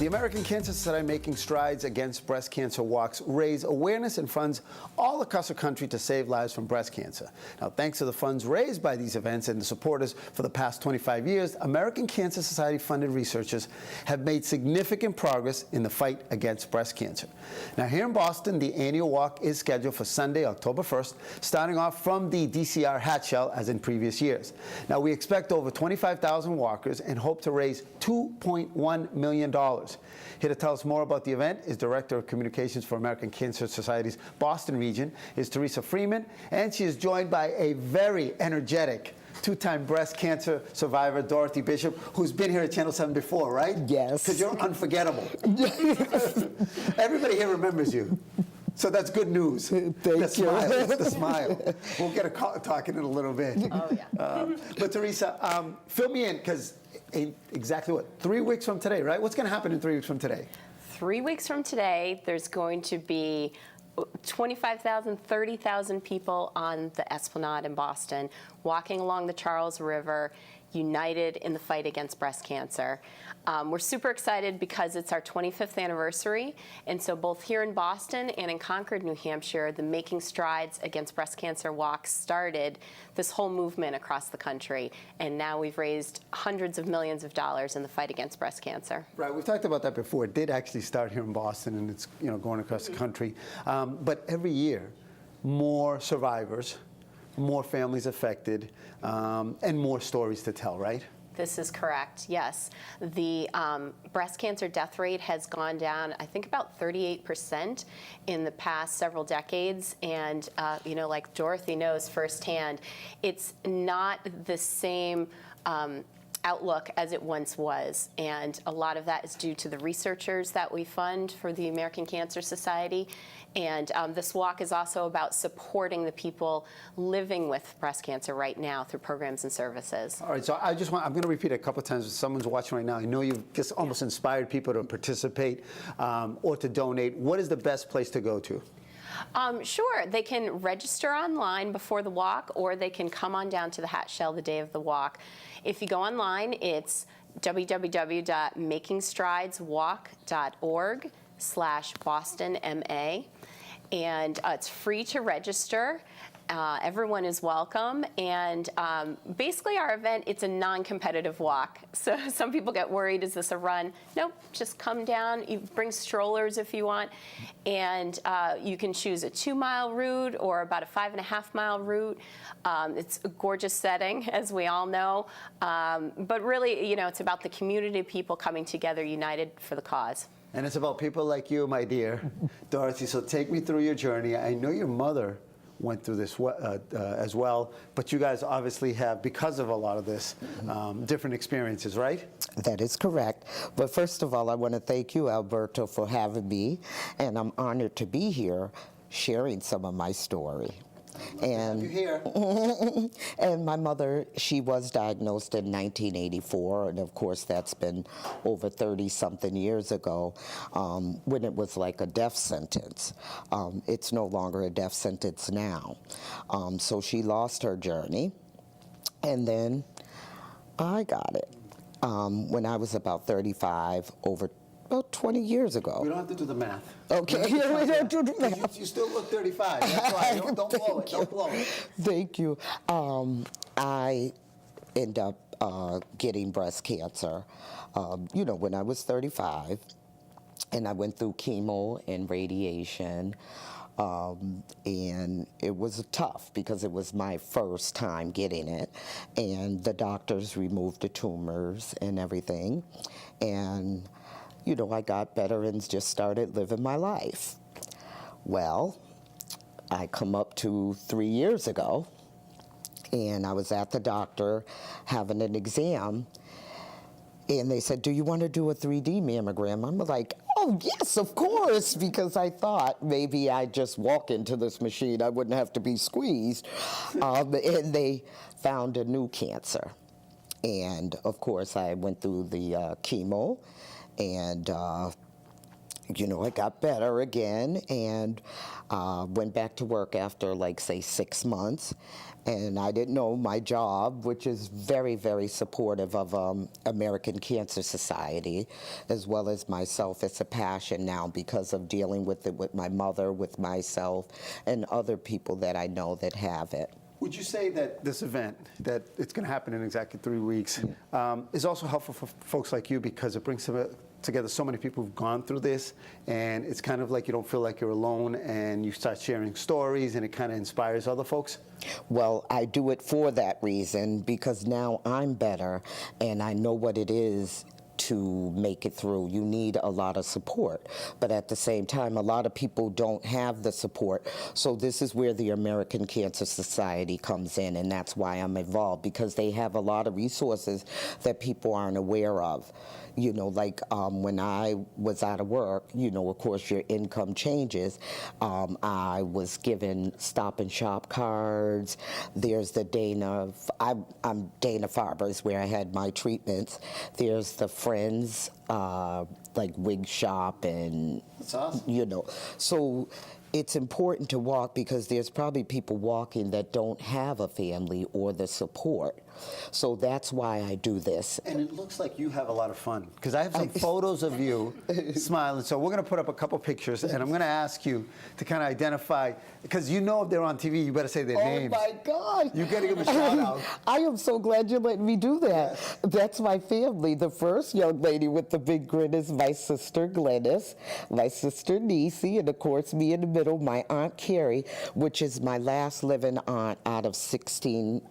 The American Cancer Society Making Strides Against Breast Cancer walks raise awareness and funds all across the country to save lives from breast cancer. Now, thanks to the funds raised by these events and the supporters for the past 25 years, American Cancer Society funded researchers have made significant progress in the fight against breast cancer. Now, here in Boston, the annual walk is scheduled for Sunday, October 1st, starting off from the DCR hat shell as in previous years. Now, we expect over 25,000 walkers and hope to raise $2.1 million. Here to tell us more about the event is Director of Communications for American Cancer Society's Boston region, is Theresa Freeman, and she is joined by a very energetic two-time breast cancer survivor, Dorothy Bishop, who's been here at Channel 7 before, right? Yes. Because you're unforgettable. Everybody here remembers you. So that's good news. Thank the smile, you. it's the smile. We'll get a talking in a little bit. Oh, yeah. But Theresa, fill me in, because exactly what, 3 weeks from today, right? What's going to happen in 3 weeks from today? 3 weeks from today, there's going to be 25,000, 30,000 people on the Esplanade in Boston, walking along the Charles River, united in the fight against breast cancer. We're super excited because it's our 25th anniversary, and so both here in Boston and in Concord, New Hampshire, the Making Strides Against Breast Cancer Walk started this whole movement across the country, and now we've raised hundreds of millions of dollars in the fight against breast cancer. Right, we've talked about that before. It did actually start here in Boston, and it's going across the country. But every year, more survivors, more families affected, and more stories to tell, right? This is correct, yes. The breast cancer death rate has gone down, I think, about 38% in the past several decades. And, like Dorothy knows firsthand, it's not the same outlook as it once was. And a lot of that is due to the researchers that we fund for the American Cancer Society. And this walk is also about supporting the people living with breast cancer right now through programs and services. All right, so I'm going to repeat it a couple of times. If someone's watching right now, I know you've just almost inspired people to participate or to donate. What is the best place to go to? Sure, they can register online before the walk, or they can come on down to the hat shell the day of the walk. If you go online, it's www.makingstrideswalk.org/BostonMA, and it's free to register. Everyone is welcome, and basically our event, it's a non-competitive walk. So some people get worried, is this a run? Nope, just come down, you bring strollers if you want, and you can choose a 2-mile route or about a 5.5-mile route. It's a gorgeous setting, as we all know, but really, it's about the community of people coming together, united for the cause. And it's about people like you, my dear Dorothy, so take me through your journey. I know your mother went through this as well, but you guys obviously have, because of a lot of this, different experiences, right? That is correct. But first of all, I want to thank you, Alberto, for having me, and I'm honored to be here sharing some of my story. And you here. And my mother, she was diagnosed in 1984, and of course that's been over 30-something years ago, when it was like a death sentence. It's no longer a death sentence now. So she lost her journey, and then I got it when I was about 35, about 20 years ago. We don't have to do the math. Okay, we don't do the math. You still look 35. That's why. Don't blow it. Don't blow it. Thank you. I ended up getting breast cancer, when I was 35, and I went through chemo and radiation, and it was tough because it was my first time getting it, and the doctors removed the tumors and everything, and I got better and just started living my life. Well, I come up to 3 years ago, and I was at the doctor having an exam, and they said, do you want to do a 3D mammogram? I'm like, oh, yes, of course, because I thought maybe I'd just walk into this machine. I wouldn't have to be squeezed. And they found a new cancer. And, of course, I went through the chemo, and you know, I got better again and went back to work after, like, say, 6 months. And I didn't know my job, which is very, very supportive of American Cancer Society, as well as myself. It's a passion now because of dealing with it with my mother, with myself, and other people that I know that have it. Would you say that this event, that it's going to happen in exactly 3 weeks, is also helpful for folks like you because it brings together so many people who've gone through this, and it's kind of like you don't feel like you're alone, and you start sharing stories, and it kind of inspires other folks? Well, I do it for that reason because now I'm better, and I know what it is to make it through. You need a lot of support, but at the same time, a lot of people don't have the support. So this is where the American Cancer Society comes in, and that's why I'm involved, because they have a lot of resources that people aren't aware of. You know, like when I was out of work, you know, of course, your income changes. I was given Stop and Shop cards. There's the I'm Dana-Farber is where I had my treatments. There's the Friends, like Wig Shop, and That's awesome. you know, so it's important to walk because there's probably people walking that don't have a family or the support. So that's why I do this. And it looks like you have a lot of fun, because I have some photos of you smiling. So we're going to put up a couple pictures, and I'm going to ask you to kind of identify, because you know if they're on TV, you better say their names. Oh, my God. You got to give them a shout out. I am so glad you're letting me do that. Yes. That's my family. The first young lady with the big grin is my sister, Glennis, my sister, Niecy, and, of course, me in the middle, my Aunt Carrie, which is my last living aunt out of 16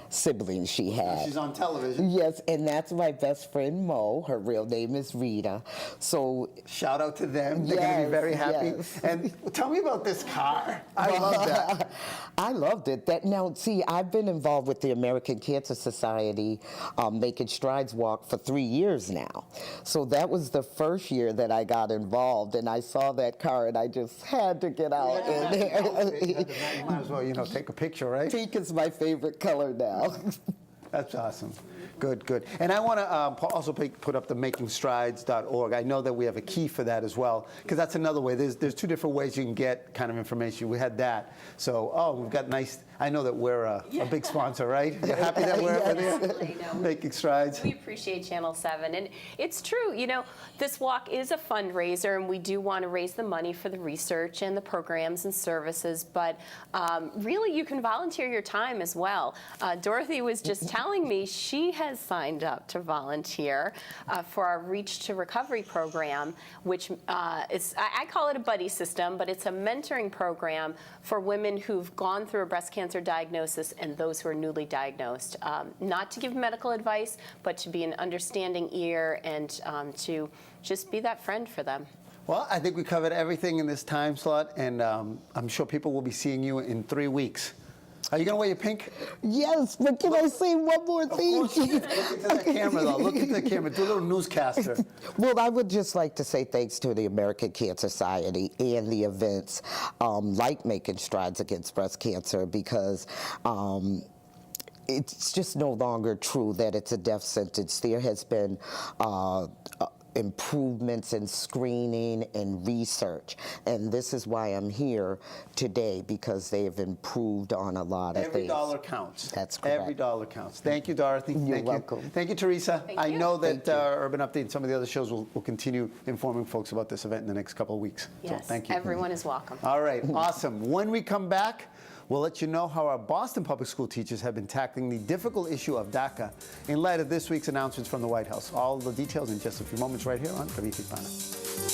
siblings she had. She's on television. Yes, and that's my best friend Mo. Her real name is Rita. So Shout out to them. They're going to be very happy. Yes. And tell me about this car. I love that. I loved it. Now, see, I've been involved with the American Cancer Society Making Strides Walk for 3 years now. So that was the first year that I got involved, and I saw that car, and I just had to get out. You might as well, you know, take a picture, right? Pink is my favorite color now. That's awesome. Good, good. And I want to also put up the makingstrides.org. I know that we have a key for that as well, because that's another way. There's 2 different ways you can get kind of information. We had that. So, we've got nice. I know that we're a big sponsor, right? You're happy that we're Absolutely, there? no. Making Strides. We appreciate Channel 7. And it's true, you know, this walk is a fundraiser, and we do want to raise the money for the research and the programs and services. But really, you can volunteer your time as well. Dorothy was just telling me she has signed up to volunteer for our Reach to Recovery program, which is, I call it a buddy system, but it's a mentoring program for women who've gone through a breast cancer diagnosis and those who are newly diagnosed. Not to give medical advice, but to be an understanding ear and to just be that friend for them. Well, I think we covered everything in this time slot, and I'm sure people will be seeing you in 3 weeks. Are you going to wear your pink? Yes, but can I say one more thing? Look into that camera, though. Look into the camera. Do a little newscaster. Well, I would just like to say thanks to the American Cancer Society and the events like Making Strides Against Breast Cancer, because it's just no longer true that it's a death sentence. There has been improvements in screening and research, and this is why I'm here today, because they have improved on a lot of things. Every dollar counts. That's correct. Every dollar counts. Thank you, Dorothy. You're Thank welcome. You. Thank you, Theresa. Thank I you. know that Thank you. Urban Update and some of the other shows will continue informing folks about this event in the next couple of weeks. Yes, So thank you. everyone is welcome. All right, awesome. When we come back, we'll let you know how our Boston public school teachers have been tackling the difficult issue of DACA in light of this week's announcements from the White House. All the details in just a few moments right here on Revista Hispana.